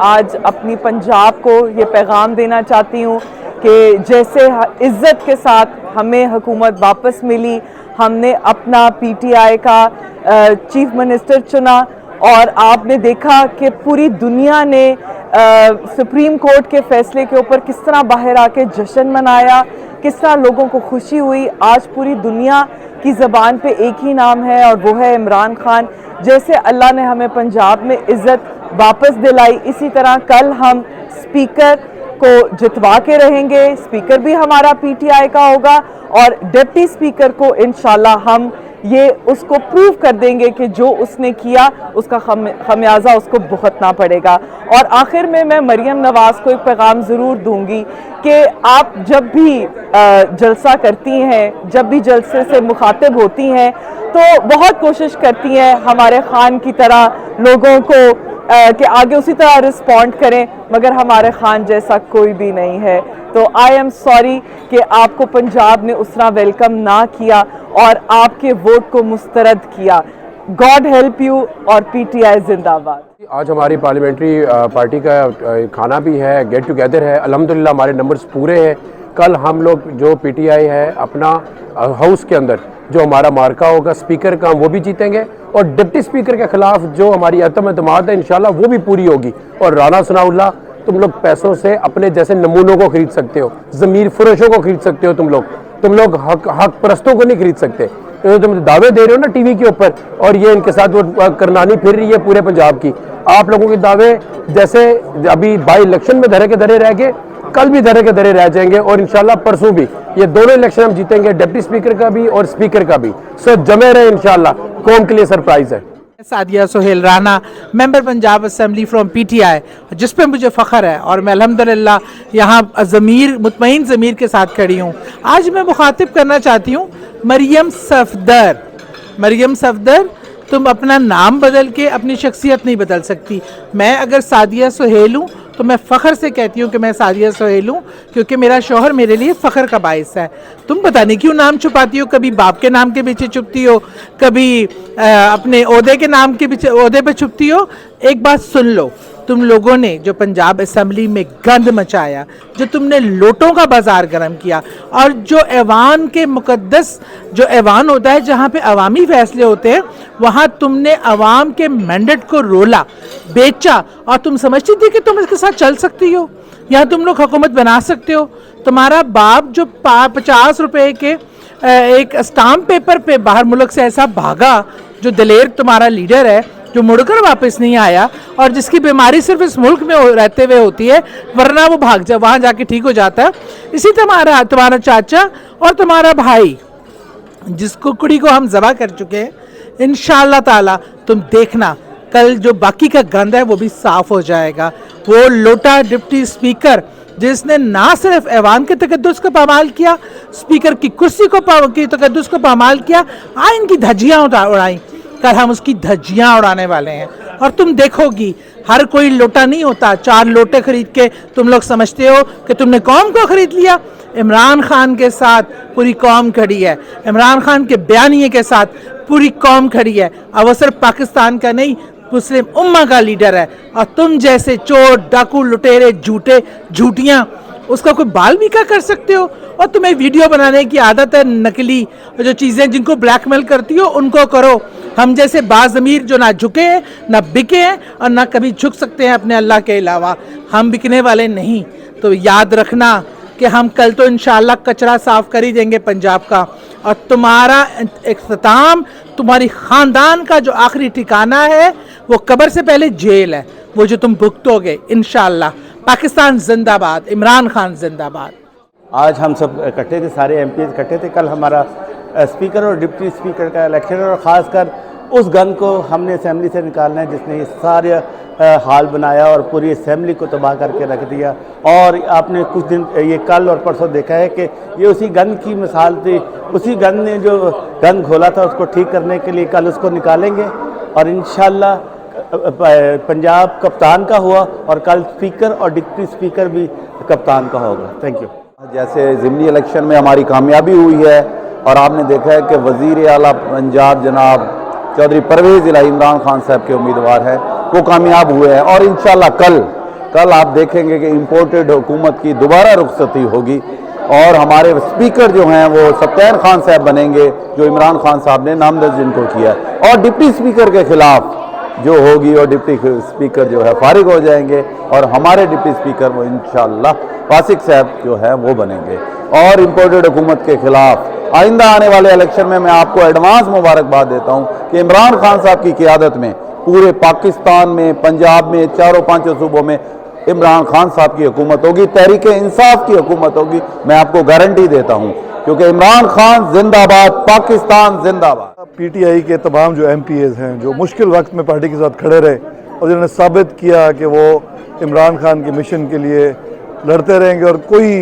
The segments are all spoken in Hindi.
आज अपनी पंजाब को ये पैगाम देना चाहती हूँ कि जैसे इज़्ज़त के साथ हमें हुकूमत वापस मिली, हमने अपना पीटीआई का चीफ मिनिस्टर चुना और आपने देखा कि पूरी दुनिया ने सुप्रीम कोर्ट के फैसले के ऊपर किस तरह बाहर आके जश्न मनाया, किस तरह लोगों को खुशी हुई। आज पूरी दुनिया की ज़बान पे एक ही नाम है और वो है इमरान खान। जैसे अल्लाह ने हमें पंजाब में इज़्ज़त वापस दिलाई, इसी तरह कल हम स्पीकर को जितवा के रहेंगे। स्पीकर भी हमारा पीटीआई का होगा और डिप्टी स्पीकर को इंशाल्लाह हम ये उसको प्रूव कर देंगे कि जो उसने किया उसका खमियाजा उसको भुगतना पड़ेगा। और आखिर में मैं मरियम नवाज़ को एक पैगाम ज़रूर दूंगी कि आप जब भी जलसा करती हैं, जब भी जलसे से मुखातिब होती हैं, तो बहुत कोशिश करती हैं हमारे खान की तरह लोगों को कि आगे उसी तरह रिस्पॉन्ड करें, मगर हमारे खान जैसा कोई भी नहीं है। तो आई एम सॉरी कि आपको पंजाब ने उस तरह वेलकम ना किया और आपके वोट को मुस्तरद किया। गॉड हेल्प यू और पीटीआई जिंदाबाद। आज हमारी पार्लियामेंट्री पार्टी का खाना भी है, गेट टुगेदर है। अल्हम्दुलिल्लाह हमारे नंबर्स पूरे हैं। कल हम लोग जो पीटीआई है अपना हाउस के अंदर जो हमारा मार्का होगा स्पीकर का, वो भी जीतेंगे और डिप्टी स्पीकर के खिलाफ जो हमारी अतम-ए-तमाद है इंशाल्लाह वो भी पूरी होगी। और राना सनाउल्लाह, तुम लोग पैसों से अपने जैसे नमूनों को खरीद सकते हो, ज़मीर फरोशों को खरीद सकते हो, तुम लोग हक परस्तों को नहीं खरीद सकते। तो तुम दावे दे रहे हो ना टीवी के ऊपर, और ये इनके साथ वो करनानी फिर रही है पूरे पंजाब की। आप लोगों के दावे जैसे अभी बाई इलेक्शन में धरे के धरे रह गए, कल भी धरे के धरे रह जाएंगे और इंशाल्लाह परसों भी ये दोनों इलेक्शन हम जीतेंगे, डिप्टी स्पीकर का भी और स्पीकर का भी। सो जमे रहे, इंशाल्लाह कौम के लिए सरप्राइज है। Sadia Sohail Rana, member Punjab assembly from PTI, जिस पे मुझे फ़ख्र है और मैं अल्हम्दुलिल्लाह यहाँ मुतमईन ज़मीर के साथ खड़ी हूँ। आज मैं मुखातिब करना चाहती हूँ मरियम सफदर। मरियम सफदर, तुम अपना नाम बदल के अपनी शख्सियत नहीं बदल सकती। मैं अगर सादिया सोहेल हूँ तो मैं फ़ख्र से कहती हूँ कि मैं सादिया सोहेल हूँ, क्योंकि मेरा शौहर मेरे लिए फ़ख्र का बाइस है। तुम पता नहीं क्यों नाम छुपाती हो, कभी बाप के नाम के पीछे छुपती हो, कभी अपने ओहदे के नाम के पीछे ओहदे पे छुपती हो। एक बात सुन लो, तुम लोगों ने जो पंजाब असेंबली में गंद मचाया, जो तुमने लोटों का बाजार गर्म किया, और जो ऐवान के मुकद्दस जो ऐवान होता है जहाँ पे अवामी फैसले होते हैं, वहाँ तुमने अवाम के मैंडेट को रोला, बेचा, और तुम समझती थी कि तुम इसके साथ चल सकती हो, यहाँ तुम लोग हुकूमत बना सकते हो। तुम्हारा बाप जो 50 रुपए के एक स्टाम्प पेपर पे बाहर मुल्क से ऐसा भागा, जो दलेर तुम्हारा लीडर है, जो मुड़कर वापस नहीं आया और जिसकी बीमारी सिर्फ इस मुल्क में रहते हुए होती है, वरना वो भाग जा वहाँ जाके ठीक हो जाता है। इसी तुम्हारा चाचा और तुम्हारा भाई, जिसको कुड़ी को हम ज़बा कर चुके हैं, इंशाअल्लाह ताला तुम देखना कल जो बाकी का गंद है वो भी साफ हो जाएगा। वो लोटा डिप्टी स्पीकर जिसने ना सिर्फ ऐवान के तकद्दुस को पामाल किया, स्पीकर की कुर्सी को तकद्दुस को पामाल किया, इनकी धज्जियाँ उड़ाई, कल हम उसकी धज्जियाँ उड़ाने वाले हैं। और तुम देखोगी हर कोई लोटा नहीं होता। 4 लोटे खरीद के तुम लोग समझते हो कि तुमने कौम को खरीद लिया। इमरान खान के साथ पूरी कौम खड़ी है, इमरान खान के बयानिए के साथ पूरी कौम खड़ी है। अब वो सिर्फ पाकिस्तान का नहीं, मुस्लिम उम्मा का लीडर है। और तुम जैसे चोर, डाकू, लुटेरे, झूठियाँ, उसका कोई बाल भी क्या कर सकते हो। और तुम्हें वीडियो बनाने की आदत है, नकली जो चीज़ें जिनको ब्लैकमेल करती हो उनको करो। हम जैसे बाज़मीर जो ना झुके हैं, ना बिके हैं और ना कभी झुक सकते हैं अपने अल्लाह के अलावा, हम बिकने वाले नहीं। तो याद रखना कि हम कल तो इंशाअल्लाह कचरा साफ कर ही देंगे पंजाब का, और तुम्हारा इख्तिताम, तुम्हारी ख़ानदान का जो आखिरी ठिकाना है वो कब्र से पहले जेल है, वो जो तुम भुगतोगे इंशाअल्लाह। पाकिस्तान जिंदाबाद, इमरान खान जिंदाबाद। आज हम सब इकट्ठे थे, सारे एमपी इकट्ठे थे। कल हमारा स्पीकर और डिप्टी स्पीकर का इलेक्शन है, और ख़ासकर उस गन को हमने असेंबली से निकालना है जिसने ये सारे हाल बनाया और पूरी असेंबली को तबाह करके रख दिया। और आपने कुछ दिन ये कल और परसों देखा है कि ये उसी गन की मिसाल थी। उसी गन ने जो गन घोला था उसको ठीक करने के लिए कल उसको निकालेंगे, और इंशाअल्लाह पंजाब कप्तान का हुआ और कल स्पीकर और डिप्टी स्पीकर भी कप्तान का होगा। Thank you. जैसे ज़िमनी इलेक्शन में हमारी कामयाबी हुई है, और आपने देखा है कि वज़ीर आला पंजाब जनाब चौधरी परवेज़ इलाही इमरान खान साहब के उम्मीदवार है, वो कामयाब हुए हैं। और इंशाअल्लाह कल कल आप देखेंगे कि इम्पोर्टेड हुकूमत की दोबारा रुखसती होगी और हमारे स्पीकर जो हैं वो सत्यान खान साहब बनेंगे, जो इमरान खान साहब ने नामजद जिनको किया, और डिप्टी स्पीकर के खिलाफ जो होगी और डिप्टी स्पीकर जो है फारिग हो जाएंगे और हमारे डिप्टी स्पीकर वो इंशाअल्लाह फासिक साहब जो है वो बनेंगे। और इम्पोर्टेड हुकूमत के खिलाफ आइंदा आने वाले इलेक्शन में मैं आपको एडवांस मुबारकबाद देता हूँ कि इमरान खान साहब की क़ियादत में पूरे पाकिस्तान में, पंजाब में, चारों पांचों सूबों में इमरान खान साहब की हुकूमत होगी, तहरीक इंसाफ की हुकूमत होगी। मैं आपको गारंटी देता हूँ, क्योंकि इमरान खान जिंदाबाद, पाकिस्तान जिंदाबाद। पीटीआई के तमाम जो एमपीएज हैं जो मुश्किल वक्त में पार्टी के साथ खड़े रहे और जिन्होंने साबित किया कि वो इमरान खान के मिशन के लिए लड़ते रहेंगे और कोई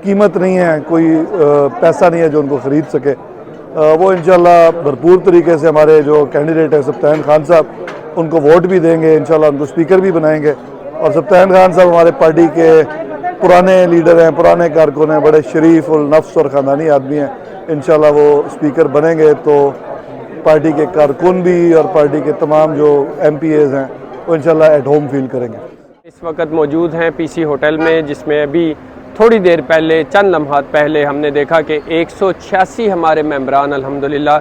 कीमत नहीं है, कोई पैसा नहीं है जो उनको ख़रीद सके, वो इंशाल्लाह भरपूर तरीके से हमारे जो कैंडिडेट है सत्यान खान साहब, उनको वोट भी देंगे, इंशाल्लाह उनको स्पीकर भी बनाएंगे। और सत्यान खान साहब हमारे पार्टी के पुराने लीडर हैं, पुराने कारकुन हैं, बड़े शरीफ और नफ्स और ख़ानदानी आदमी हैं। इंशाल्लाह वो स्पीकर बनेंगे तो पार्टी के कारकुन भी और पार्टी के तमाम जो एमपीएज हैं वो इंशाल्लाह एट होम फील करेंगे। इस वक्त मौजूद हैं पीसी होटल में, जिसमें अभी थोड़ी देर पहले, चंद लम्हात पहले हमने देखा कि 186 हमारे मेंबरान अल्हम्दुलिल्लाह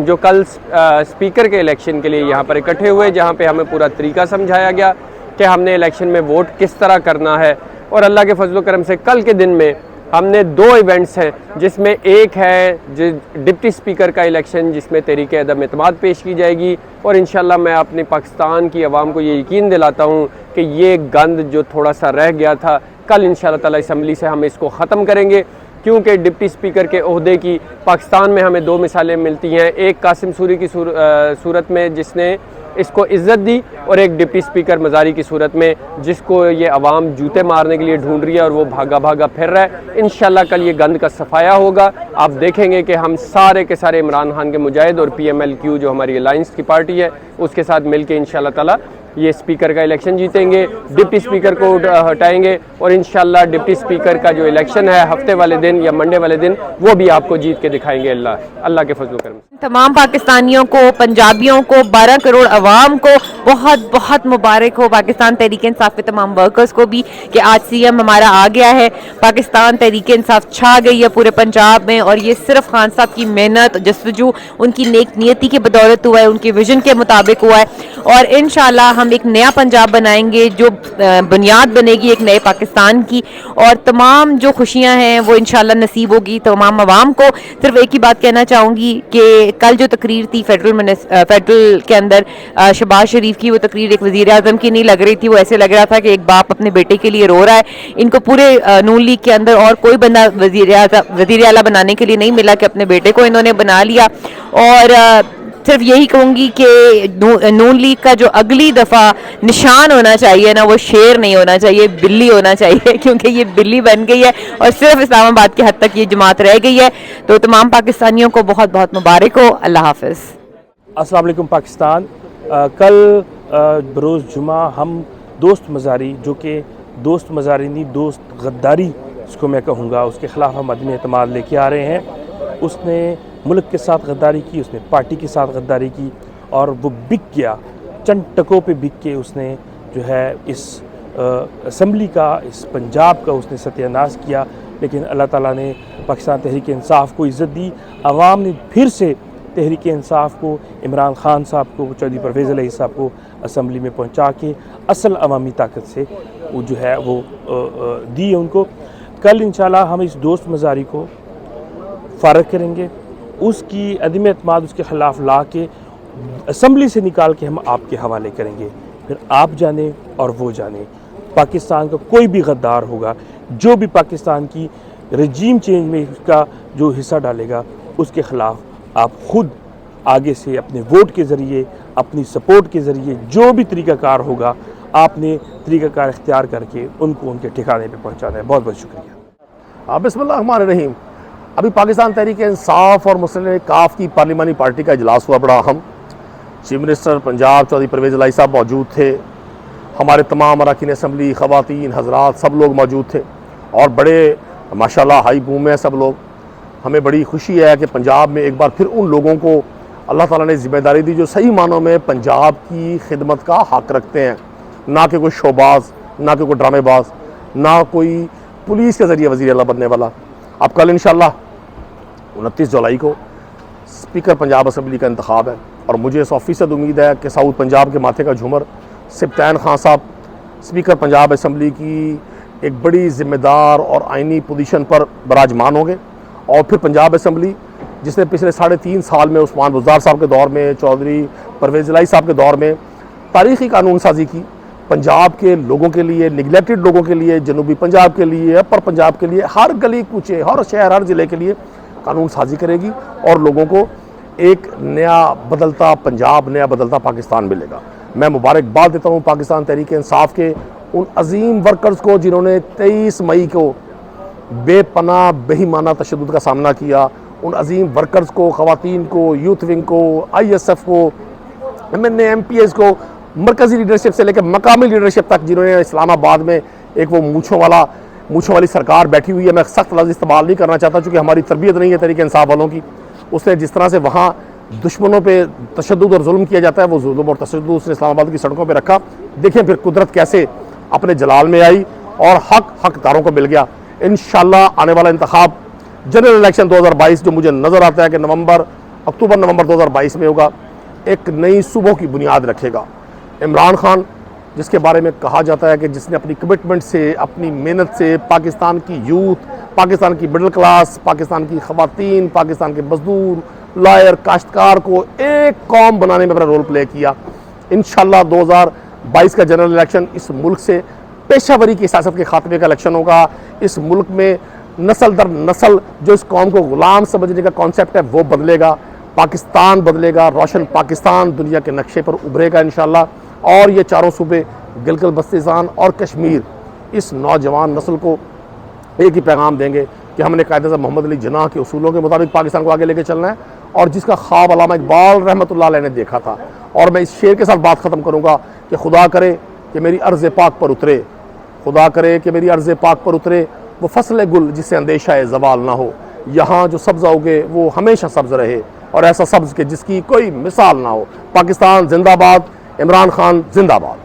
जो कल स्पीकर के इलेक्शन के लिए यहाँ पर इकट्ठे हुए, जहाँ पे हमें पूरा तरीका समझाया गया कि हमने इलेक्शन में वोट किस तरह करना है। और अल्लाह के फजल करम से कल के दिन में हमने 2 इवेंट्स हैं, जिसमें एक है जो डिप्टी स्पीकर का इलेक्शन, जिसमें तहरीक अदम एतमाद पेश की जाएगी। और इंशाल्लाह मैं अपने पाकिस्तान की आवाम को ये यकीन दिलाता हूँ कि ये गंद जो थोड़ा सा रह गया था, कल इंशाल्लाह ताला असम्बली से हम इसको ख़त्म करेंगे। क्योंकि डिप्टी स्पीकर के ओहदे की पाकिस्तान में हमें 2 मिसालें मिलती हैं, एक कासिम सूरी की सूरत में जिसने इसको इज़्ज़त दी, और एक डिप्टी स्पीकर मज़ारी की सूरत में जिसको ये अवाम जूते मारने के लिए ढूंढ रही है और वो भागा भागा फिर रहा है। इंशाल्लाह कल ये गंद का सफाया होगा। आप देखेंगे कि हम सारे के सारे इमरान खान के मुजाहिद और PMLQ जो हमारी अलायंस की पार्टी है उसके साथ मिल के इंशाल्लाह ताला ये स्पीकर का इलेक्शन जीतेंगे, डिप्टी स्पीकर को हटाएंगे और इंशाल्लाह डिप्टी स्पीकर का जो इलेक्शन है हफ्ते वाले दिन या मंडे वाले दिन वो भी आपको जीत के दिखाएंगे अल्लाह के फजल करम। तमाम पाकिस्तानियों को, पंजाबियों को, 12 करोड़ अवाम को बहुत बहुत मुबारक हो। पाकिस्तान तहरीक इंसाफ के तमाम वर्कर्स को भी कि आज CM हमारा आ गया है, पाकिस्तान तहरीक इंसाफ छा गई है पूरे पंजाब में। और ये सिर्फ खान साहब की मेहनत, जस्तजू, उनकी नेक नियति की बदौलत हुआ है, उनके विजन के मुताबिक हुआ है। और इंशाल्लाह हम एक नया पंजाब बनाएंगे जो बुनियाद बनेगी एक नए पाकिस्तान की। और तमाम जो खुशियां हैं वो इंशाल्लाह नसीब होगी तमाम अवाम को। सिर्फ एक ही बात कहना चाहूँगी कि कल जो तकरीर थी फेडरल के अंदर शहबाज शरीफ की, वो तकरीर एक वज़ीर आज़म की नहीं लग रही थी। वो ऐसे लग रहा था कि एक बाप अपने बेटे के लिए रो रहा है। इनको पूरे नून लीग के अंदर और कोई बंदा वज़ीर आला बनाने के लिए नहीं मिला कि अपने बेटे को इन्होंने बना लिया। और सिर्फ यही कहूँगी कि नून लीग का जो अगली दफ़ा निशान होना चाहिए ना, वो शेर नहीं होना चाहिए, बिल्ली होना चाहिए, क्योंकि ये बिल्ली बन गई है और सिर्फ इस्लामाबाद के हद तक ये जमात रह गई है। तो तमाम पाकिस्तानियों को बहुत बहुत मुबारक हो। अल्लाह हाफ़िज़। अस्सलाम वालेकुम पाकिस्तान। कल बरोज़ जुमा हम दोस्त मज़ारी, जो कि दोस्त मज़ारी नहीं दोस्त गद्दारी उसको मैं कहूँगा, उसके ख़िलाफ़ हम अदम एतमाद लेके आ रहे हैं। उसने मुल्क के साथ गद्दारी की, उसने पार्टी के साथ गद्दारी की और वो बिक गया, चंद टकों पे बिक के उसने जो है इस असम्बली का, इस पंजाब का उसने सत्यानाश किया। लेकिन अल्लाह ताला ने पाकिस्तान तहरीक इंसाफ को इज़्ज़त दी। आवाम ने फिर से तहरीक इंसाफ को, इमरान खान साहब को, चौधरी परवेज़ अलैहि साहब को असम्बली में पहुँचा के असल अवामी ताकत से वो जो है वो दी है उनको। कल इंशाल्लाह हम इस दोस्त मज़ारी को फ़ारग करेंगे, उसकी अदम एतमाद उसके ख़िलाफ़ ला के असम्बली से निकाल के हम आपके हवाले करेंगे। फिर आप जाने और वो जाने, पाकिस्तान का कोई भी गद्दार होगा जो भी पाकिस्तान की रजीम चेंज में उसका जो हिस्सा डालेगा, उसके ख़िलाफ़ आप ख़ुद आगे से अपने वोट के ज़रिए, अपनी सपोर्ट के ज़रिए जो भी तरीक़ाकार होगा, आपने तरीक़ाकार इख्तियार करके उनको उनके ठिकाने पे पहुंचाना है। बहुत बहुत शुक्रिया। बिस्मिल्लाहिर्रहमानिर्रहीम। अभी पाकिस्तान तहरीक इंसाफ और मुस्लिम लीग काफ की पार्लिमानी पार्टी का इजलास हुआ, बड़ा अहम। चीफ मिनिस्टर पंजाब चौधरी परवेज़ अलैहि साहब मौजूद थे, हमारे तमाम अरकान असम्बली, ख़वातीन, हज़रात सब लोग मौजूद थे और बड़े माशाल्लाह हाई बूम है सब लोग। हमें बड़ी खुशी है कि पंजाब में एक बार फिर उन लोगों को अल्लाह ताला ने ज़िम्मेदारी दी जो सही मानों में पंजाब की खिदमत का हक़ रखते हैं, ना कि कोई शोबाज ना कि कोई ड्रामेबाज, ना कोई पुलिस के ज़रिए वज़ीर आला बनने वाला। अब कल इंशाल्लाह 29 जुलाई को स्पीकर पंजाब असम्बली का इंतखाब है और मुझे 100% उम्मीद है कि साउथ पंजाब के माथे का झूमर सिप्तान खान साहब स्पीकर पंजाब असम्बली की एक बड़ी ज़िम्मेदार और आइनी पोजीशन पर बराजमान होंगे। और फिर पंजाब असम्बली जिसने पिछले 3.5 साल में उस्मान बुज़दार साहब के दौर में, चौधरी परवेज़ इलाही साहब के दौर में तारीख़ी कानून साजी की, पंजाब के लोगों के लिए, निगलेक्टेड लोगों के लिए, जनूबी पंजाब के लिए, अपर पंजाब के लिए, हर गली कूचे, हर शहर, हर ज़िले के लिए कानून साजी करेगी और लोगों को एक नया बदलता पंजाब, नया बदलता पाकिस्तान मिलेगा। मैं मुबारकबाद देता हूँ पाकिस्तान तहरीक इंसाफ के उन अजीम वर्कर्स को जिन्होंने 23 मई को बेपनाह बेईमाना तशद्दुद का सामना किया, उन अजीम वर्कर्स को, ख़वातीन को, यूथ विंग को, ISF को, MNA MPs को, मरकज़ी लीडरशिप से लेकर मकामी लीडरशिप तक, जिन्होंने इस्लामाबाद में एक वो मूँछों वाली सरकार बैठी हुई है। मैं सख्त लफ्ज़ इस्तेमाल नहीं करना चाहता चूँकि हमारी तरबियत नहीं है तहरीक इंसाफ वालों की। उसने जिस तरह से वहाँ दुश्मनों पे तशद्दुद और जुल्म किया जाता है, वो जुल्म और तशद्दुद उसने इस्लामाबाद की सड़कों पे रखा। देखें फिर कुदरत कैसे अपने जलाल में आई और हकदारों को मिल गया। इंशाल्लाह आने वाला इंतखाब जनरल इलेक्शन 2022 जो मुझे नज़र आता है कि अक्टूबर नवंबर 2022 में होगा, एक नई सुबह की बुनियाद रखेगा। इमरान खान जिसके बारे में कहा जाता है कि जिसने अपनी कमिटमेंट से, अपनी मेहनत से पाकिस्तान की यूथ, पाकिस्तान की मिडिल क्लास, पाकिस्तान की ख़वातीन, पाकिस्तान के मजदूर, लायर, काश्तकार को एक कौम बनाने में अपना रोल प्ले किया। इंशाल्लाह 2022 का जनरल इलेक्शन इस मुल्क से पेशावरी की सियासत के खात्मे का इलेक्शन होगा। इस मुल्क में नस्ल दर नस्ल जो इस कौम को ग़ुलाम समझने का कॉन्सेप्ट है वो बदलेगा, पाकिस्तान बदलेगा, रोशन पाकिस्तान दुनिया के नक्शे पर उभरेगा इंशाल्लाह। और ये चारों सूबे गिलगित बल्तिस्तान और कश्मीर इस नौजवान नस्ल को एक ही पैगाम देंगे कि हमने कायदे से मोहम्मद अली जिन्नाह के उसूलों के मुताबिक पाकिस्तान को आगे लेके चलना है और जिसका ख्वाब अल्लामा इकबाल रहमतुल्लाह अलैह ने देखा था। और मैं इस शेर के साथ बात ख़त्म करूँगा कि खुदा करे कि मेरी अर्ज़ पाक पर उतरे, खुदा करे कि मेरी अर्ज़ पाक पर उतरे वो फसल गुल जिससे अंदेशा ज़वाल ना हो। यहाँ जो सब्ज़ उगे वो हमेशा सब्ज़ रहे और ऐसा सब्ज़ के जिसकी कोई मिसाल ना हो। पाकिस्तान जिंदाबाद, इमरान खान जिंदाबाद।